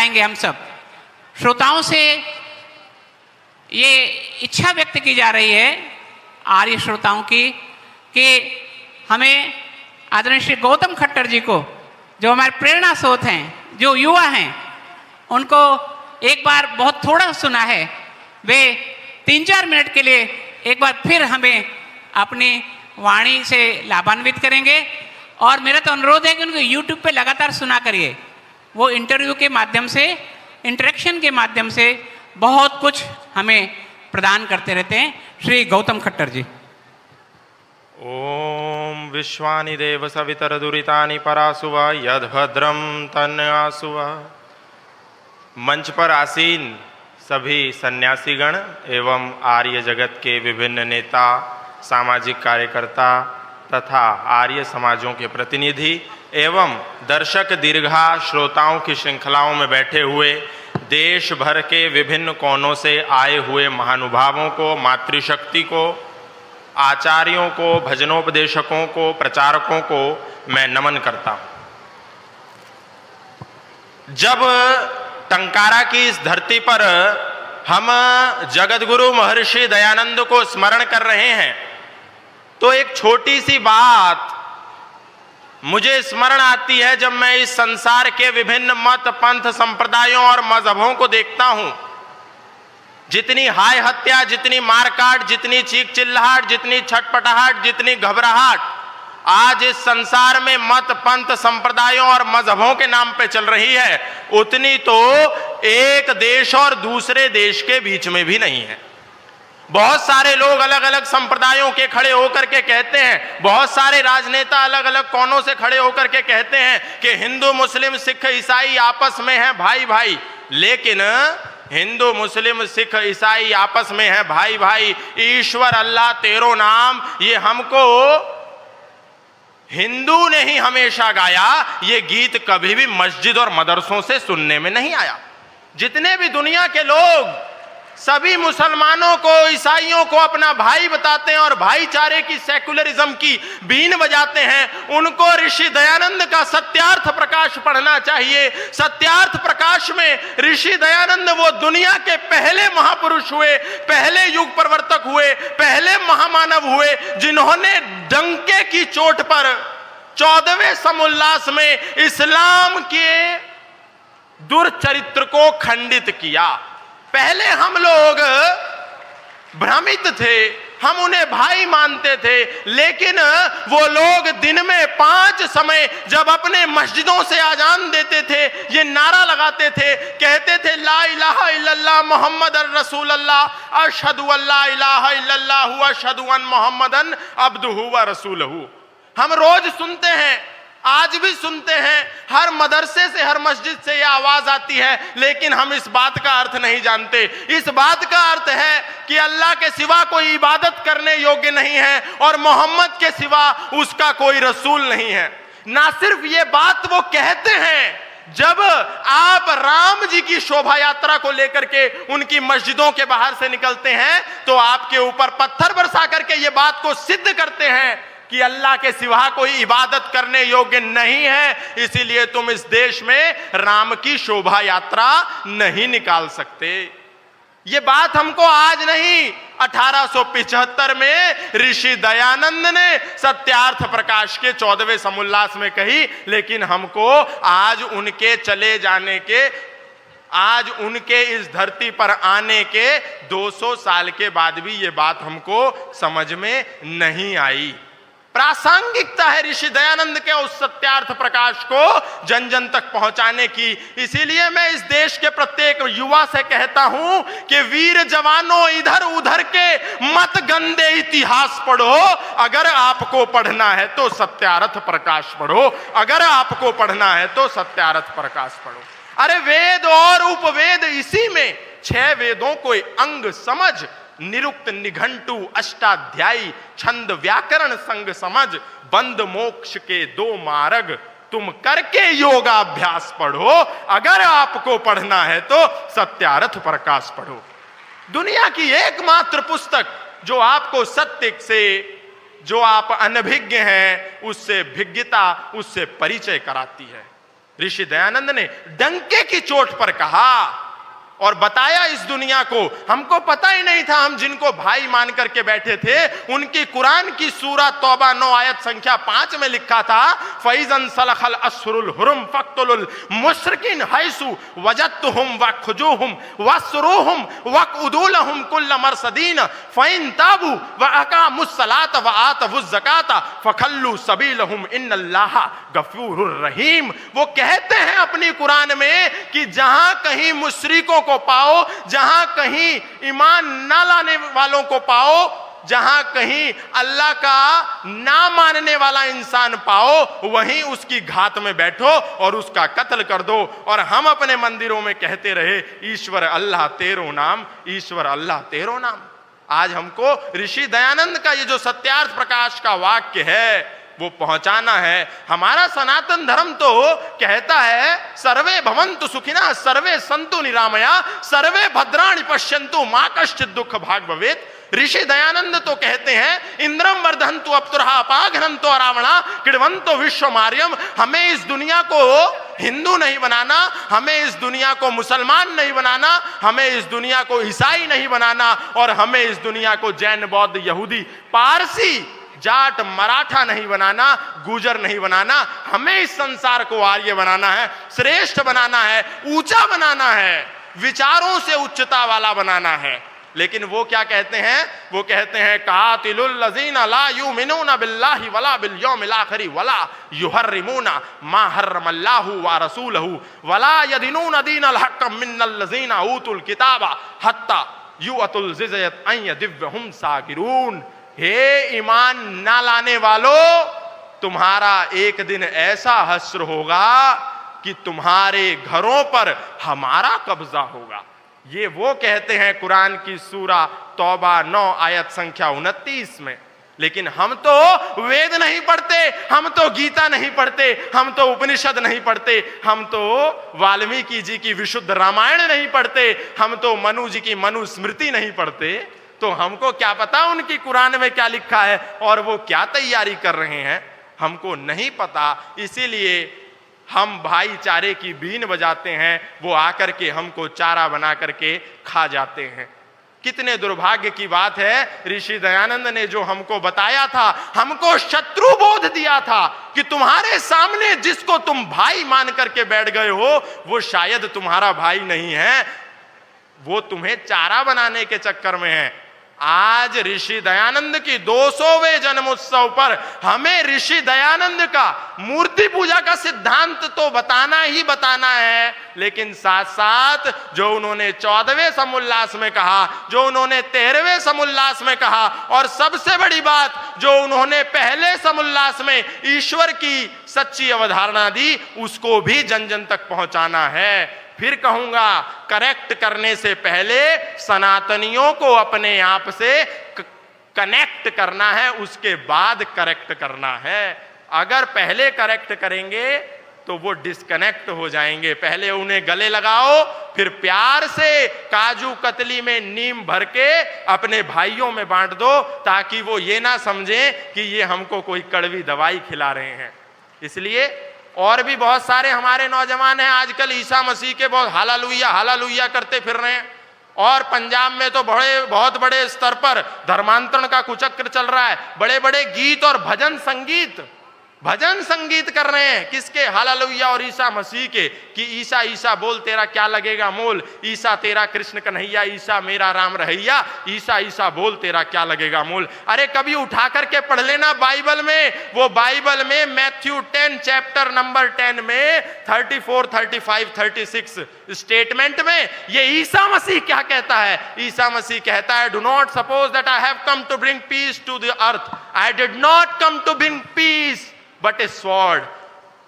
चाहेंगे हम सब श्रोताओं से ये इच्छा व्यक्त की जा रही है आर्य श्रोताओं की कि हमें आदरणीय श्री गौतम खट्टर जी को, जो हमारे प्रेरणा स्रोत हैं, जो युवा हैं, उनको एक बार बहुत थोड़ा सुना है, वे 3-4 मिनट के लिए एक बार फिर हमें अपनी वाणी से लाभान्वित करेंगे। और मेरा तो अनुरोध है कि उनको यूट्यूब पे लगातार सुना करिए। वो इंटरव्यू के माध्यम से, इंटरेक्शन के माध्यम से बहुत कुछ हमें प्रदान करते रहते हैं। श्री गौतम खट्टर जी। ओम विश्वानि देव सवितर दुरितानि परासुवा यद्भद्रम तन्यासुवा। मंच पर आसीन सभी सन्यासीगण एवं आर्य जगत के विभिन्न नेता, सामाजिक कार्यकर्ता तथा आर्य समाजों के प्रतिनिधि एवं दर्शक दीर्घा श्रोताओं की श्रृंखलाओं में बैठे हुए देश भर के विभिन्न कोनों से आए हुए महानुभावों को, मातृशक्ति को, आचार्यों को, भजनोपदेशकों को, प्रचारकों को मैं नमन करता हूं। जब टंकारा की इस धरती पर हम जगतगुरु महर्षि दयानंद को स्मरण कर रहे हैं तो एक छोटी सी बात मुझे स्मरण आती है। जब मैं इस संसार के विभिन्न मत, पंथ, संप्रदायों और मजहबों को देखता हूं, जितनी हाय हत्या, जितनी मारकाट, जितनी चीख चिल्लाहट, जितनी छटपटाहट, जितनी घबराहट आज इस संसार में मत, पंथ, संप्रदायों और मजहबों के नाम पे चल रही है, उतनी तो एक देश और दूसरे देश के बीच में भी नहीं है। बहुत सारे लोग अलग अलग संप्रदायों के खड़े होकर के कहते हैं, बहुत सारे राजनेता अलग अलग कोनों से खड़े होकर के कहते हैं कि हिंदू, मुस्लिम, सिख, ईसाई आपस में हैं भाई भाई। लेकिन हिंदू, मुस्लिम, सिख, ईसाई आपस में हैं भाई भाई, ईश्वर, अल्लाह, तेरो नाम, ये हमको हिंदू ने ही हमेशा गाया। ये गीत कभी भी मस्जिद और मदरसों से सुनने में नहीं आया। जितने भी दुनिया के लोग सभी मुसलमानों को, ईसाइयों को अपना भाई बताते हैं और भाईचारे की, सेकुलरिज्म की बीन बजाते हैं, उनको ऋषि दयानंद का सत्यार्थ प्रकाश पढ़ना चाहिए। सत्यार्थ प्रकाश में ऋषि दयानंद वो दुनिया के पहले महापुरुष हुए, पहले युग प्रवर्तक हुए, पहले महामानव हुए, जिन्होंने डंके की चोट पर 14वें समुल्लास में इस्लाम के दुर्चरित्र को खंडित किया। पहले हम लोग भ्रमित थे, हम उन्हें भाई मानते थे, लेकिन वो लोग दिन में 5 समय जब अपने मस्जिदों से आजान देते थे, ये नारा लगाते थे, कहते थे ला इलाहा इल्लल्लाह मुहम्मदुर रसूलुल्लाह, अशहदु अल्ला इलाहा इल्लल्लाह व अशहदु अन मुहम्मदन अब्दुहु व रसूलुहु। हम रोज सुनते हैं, आज भी सुनते हैं, हर मदरसे से, हर मस्जिद से यह आवाज आती है, लेकिन हम इस बात का अर्थ नहीं जानते। इस बात का अर्थ है कि अल्लाह के सिवा कोई इबादत करने योग्य नहीं है और मोहम्मद के सिवा उसका कोई रसूल नहीं है। ना सिर्फ ये बात वो कहते हैं, जब आप राम जी की शोभा यात्रा को लेकर के उनकी मस्जिदों के बाहर से निकलते हैं तो आपके ऊपर पत्थर बरसा करके ये बात को सिद्ध करते हैं कि अल्लाह के सिवा कोई इबादत करने योग्य नहीं है, इसीलिए तुम इस देश में राम की शोभा यात्रा नहीं निकाल सकते। ये बात हमको आज नहीं, 1875 में ऋषि दयानंद ने सत्यार्थ प्रकाश के 14वें समुल्लास में कही, लेकिन हमको आज उनके चले जाने के, आज उनके इस धरती पर आने के 200 साल के बाद भी ये बात हमको समझ में नहीं आई। प्रासंगिकता है ऋषि दयानंद के उस सत्यार्थ प्रकाश को जन जन तक पहुंचाने की। इसीलिए मैं इस देश के प्रत्येक युवा से कहता हूं कि वीर जवानों, इधर उधर के मत गंदे इतिहास पढ़ो। अगर आपको पढ़ना है तो सत्यार्थ प्रकाश पढ़ो, अगर आपको पढ़ना है तो सत्यार्थ प्रकाश पढ़ो। अरे वेद और उपवेद, इसी में 6 वेदों को अंग समझ, निरुक्त, निघंटु, अष्टाध्यायी, छंद, व्याकरण, संग समझ, बंद मोक्ष के 2 मार्ग, तुम करके योगाभ्यास पढ़ो। अगर आपको पढ़ना है तो सत्यार्थ प्रकाश पढ़ो। दुनिया की एकमात्र पुस्तक जो आपको सत्य से, जो आप अनभिज्ञ हैं, उससे भिज्ञता, उससे परिचय कराती है। ऋषि दयानंद ने डंके की चोट पर कहा और बताया इस दुनिया को। हमको पता ही नहीं था, हम जिनको भाई मान करके बैठे थे उनकी कुरान की सूरा तौबा 9 आयत संख्या 5 में लिखा था, फैज़न सलखल अश्रुल हुरुम फक्तुल मुश्रिकीन हैसु वजदतुहुम वखजुहुम वसरुहुम वक़उदुलहुम कुल्ल मरसदीन फ़इन ताबू व अक़ामुस सलात व आतवुज़ ज़कात फ़खल्लू सबीलहुम इन्नल्लाहा गफ़ूरुर रहीम। वो कहते हैं अपनी कुरान में कि जहां कहीं मुश्रिकों को पाओ, जहां कहीं ईमान ना लाने वालों को पाओ, जहां कहीं अल्लाह का ना मानने वाला इंसान पाओ, वहीं उसकी घात में बैठो और उसका कत्ल कर दो। और हम अपने मंदिरों में कहते रहे, ईश्वर अल्लाह तेरो नाम, ईश्वर अल्लाह तेरो नाम। आज हमको ऋषि दयानंद का ये जो सत्यार्थ प्रकाश का वाक्य है वो पहुंचाना है। हमारा सनातन धर्म तो कहता है सर्वे भवन्तु सुखिनः सर्वे सन्तु निरामया सर्वे भद्राणि पश्यन्तु मा कश्चित् दुःख भाग् भवेत्। ऋषि दयानंद तो कहते हैं इंद्रम वर्धन्तु अप्सुरः अपाघ्नन्तो रावणा क्रीडवन्तो विश्वमार्यम। हमें इस दुनिया को हिंदू नहीं बनाना, हमें इस दुनिया को मुसलमान नहीं बनाना, हमें इस दुनिया को ईसाई नहीं बनाना, और हमें इस दुनिया को जैन बौद्ध यहूदी पारसी जाट मराठा नहीं बनाना, गुजर नहीं बनाना। हमें इस संसार को आर्य बनाना है, श्रेष्ठ बनाना है, ऊंचा बनाना है, विचारों से उच्चता वाला बनाना है। लेकिन वो क्या कहते हैं? वो कहते हैं कातिलुल लज़ीना ला युमिनूना बिल्लाहि वला बिल यौमिल आखिर वला युहर्रिमूना मा हर्रमल्लाहु व रसूलहु वला यदीनूना दीनल हक़्क़ मिनल लज़ीना ऊतुल किताबा हत्ता युअतुल ज़िज़यत अन यदिव्वहुम सागिरून। हे ईमान ना लाने वालों, तुम्हारा एक दिन ऐसा हश्र होगा कि तुम्हारे घरों पर हमारा कब्जा होगा। ये वो कहते हैं कुरान की सूरा तौबा 9 आयत संख्या 29 में। लेकिन हम तो वेद नहीं पढ़ते, हम तो गीता नहीं पढ़ते, हम तो उपनिषद नहीं पढ़ते, हम तो वाल्मीकि जी की विशुद्ध रामायण नहीं पढ़ते, हम तो मनु जी की मनुस्मृति नहीं पढ़ते। तो हमको क्या पता उनकी कुरान में क्या लिखा है और वो क्या तैयारी कर रहे हैं, हमको नहीं पता। इसीलिए हम भाईचारे की बीन बजाते हैं, वो आकर के हमको चारा बना करके खा जाते हैं। कितने दुर्भाग्य की बात है, ऋषि दयानंद ने जो हमको बताया था, हमको शत्रु बोध दिया था कि तुम्हारे सामने जिसको तुम भाई मान करके बैठ गए हो वो शायद तुम्हारा भाई नहीं है, वो तुम्हें चारा बनाने के चक्कर में है। आज ऋषि दयानंद की 200वें जन्मोत्सव पर हमें ऋषि दयानंद का मूर्ति पूजा का सिद्धांत तो बताना ही बताना है, लेकिन साथ साथ जो उन्होंने 14वें समुल्लास में कहा, जो उन्होंने 13वें समुल्लास में कहा, और सबसे बड़ी बात जो उन्होंने पहले समुल्लास में ईश्वर की सच्ची अवधारणा दी, उसको भी जन जन तक पहुंचाना है। फिर कहूंगा, करेक्ट करने से पहले सनातनियों को अपने आप से कनेक्ट करना है, उसके बाद करेक्ट करना है। अगर पहले करेक्ट करेंगे तो वो डिस्कनेक्ट हो जाएंगे। पहले उन्हें गले लगाओ, फिर प्यार से काजू कतली में नीम भर के अपने भाइयों में बांट दो, ताकि वो ये ना समझें कि ये हमको कोई कड़वी दवाई खिला रहे हैं। इसलिए और भी बहुत सारे हमारे नौजवान हैं आजकल ईसा मसीह के बहुत हालेलुया हालेलुया करते फिर रहे हैं, और पंजाब में तो बहुत बड़े स्तर पर धर्मांतरण का कुचक्र चल रहा है। बड़े बड़े गीत और भजन संगीत कर रहे हैं, किसके? हालेलुया और ईसा मसीह के, कि ईसा ईसा बोल तेरा क्या लगेगा मोल, ईसा तेरा कृष्ण कन्हैया, ईसा मेरा राम रहैया, ईसा ईसा बोल तेरा क्या लगेगा मोल। अरे कभी उठा करके पढ़ लेना बाइबल में, वो बाइबल में मैथ्यू 10 चैप्टर नंबर 10 में 34, 35, 36 स्टेटमेंट में ये ईसा मसीह क्या कहता है। ईसा मसीह कहता है, do not suppose that I have come to bring peace to the earth, I did not come to bring peace but a sword.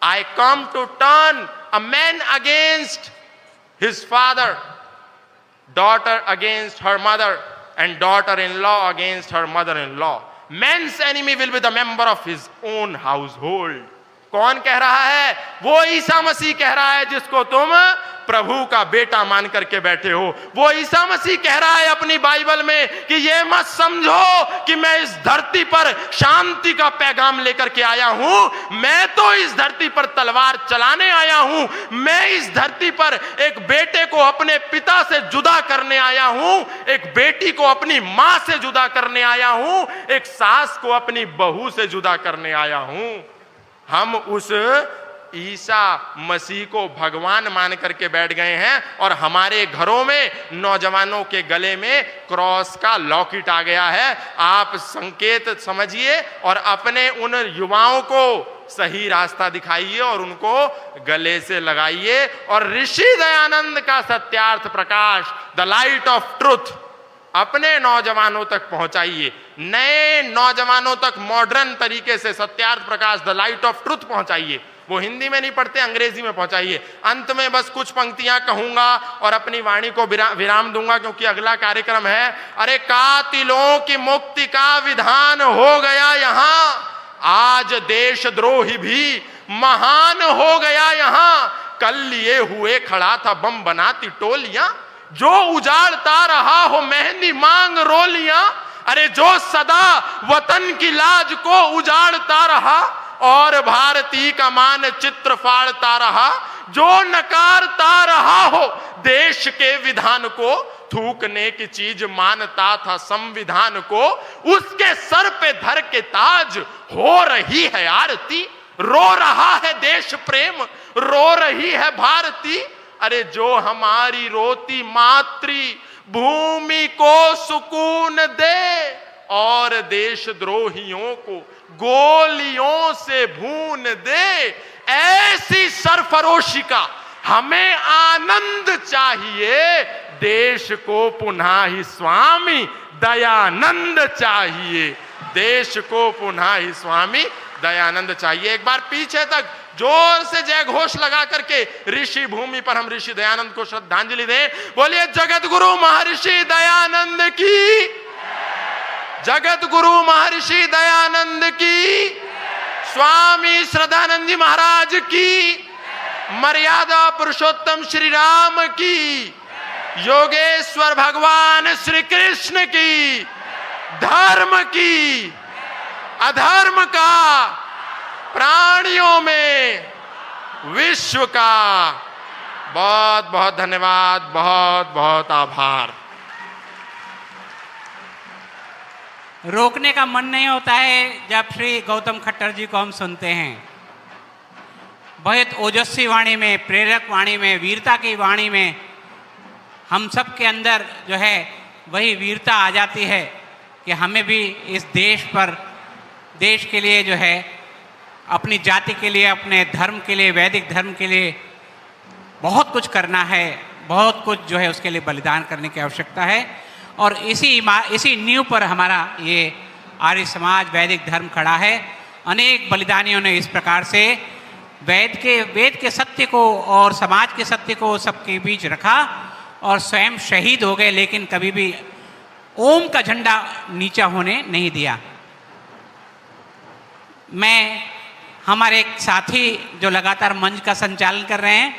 I come to turn a man against his father, daughter against her mother, and daughter-in-law against her mother-in-law. Man's enemy will be the member of his own household. कौन कह रहा है? वो ईसा मसीह कह रहा है जिसको तुम प्रभु का बेटा मान करके बैठे हो। वो ईसा मसीह कह रहा है अपनी बाइबल में कि ये मत समझो कि मैं इस धरती पर शांति का पैगाम लेकर के आया हूं, मैं तो इस धरती पर तलवार चलाने आया हूं, मैं इस धरती पर एक बेटे को अपने पिता से जुदा करने आया हूं, एक बेटी को अपनी मां से जुदा करने आया हूं, एक सास को अपनी बहू से जुदा करने आया हूं। हम उस ईसा मसीह को भगवान मान करके बैठ गए हैं और हमारे घरों में नौजवानों के गले में क्रॉस का लॉकेट आ गया है। आप संकेत समझिए और अपने उन युवाओं को सही रास्ता दिखाइए और उनको गले से लगाइए और ऋषि दयानंद का Satyarth Prakash, the light of truth, अपने नौजवानों तक पहुंचाइए। नए नौजवानों तक मॉडर्न तरीके से Satyarth Prakash, the light of truth पहुंचाइए। वो हिंदी में नहीं पढ़ते, अंग्रेजी में पहुंचाइए। अंत में बस कुछ पंक्तियां कहूंगा और अपनी वाणी को विराम दूंगा क्योंकि अगला कार्यक्रम है। अरे कातिलों की मुक्ति का विधान हो गया यहां, आज देशद्रोही भी महान हो गया यहां। कल लिए हुए खड़ा था बम बनाती टोलियां, जो उजाड़ता रहा हो मेहंदी मांग रोलियां। अरे जो सदा वतन की लाज को उजाड़ता रहा और भारतीय का मानचित्र फाड़ता रहा, जो नकारता रहा हो देश के विधान को, थूकने की चीज मानता था संविधान को, उसके सर पे धर के ताज हो रही है आरती। रो रहा है देश प्रेम, रो रही है भारती। अरे जो हमारी रोती मातृ भूमि को सुकून दे और देशद्रोहियों को गोलियों से भून दे, ऐसी सरफरोशी का हमें आनंद चाहिए। देश को पुनः ही स्वामी दयानंद चाहिए, देश को पुनः ही स्वामी दयानंद चाहिए। एक बार पीछे तक जोर से जय घोष लगा करके ऋषि भूमि पर हम ऋषि दयानंद को श्रद्धांजलि दें। बोलिए जगत गुरु महर्षि दयानंद की, जगत गुरु महर्षि दयानंद की, स्वामी श्रद्धानंद जी महाराज की, मर्यादा पुरुषोत्तम श्री राम की, योगेश्वर भगवान श्री कृष्ण की, धर्म की, अधर्म का, प्राणियों में, विश्व का। बहुत बहुत धन्यवाद, बहुत बहुत आभार। रोकने का मन नहीं होता है जब श्री गौतम खट्टर जी को हम सुनते हैं। बहुत ओजस्वी वाणी में, प्रेरक वाणी में, वीरता की वाणी में हम सब के अंदर जो है वही वीरता आ जाती है कि हमें भी इस देश पर, देश के लिए जो है, अपनी जाति के लिए, अपने धर्म के लिए, वैदिक धर्म के लिए बहुत कुछ करना है, बहुत कुछ जो है उसके लिए बलिदान करने की आवश्यकता है। और इसी नींव पर हमारा ये आर्य समाज वैदिक धर्म खड़ा है। अनेक बलिदानियों ने इस प्रकार से वेद के सत्य को और समाज के सत्य को सबके बीच रखा और स्वयं शहीद हो गए, लेकिन कभी भी ओम का झंडा नीचा होने नहीं दिया। मैं हमारे एक साथी जो लगातार मंच का संचालन कर रहे हैं,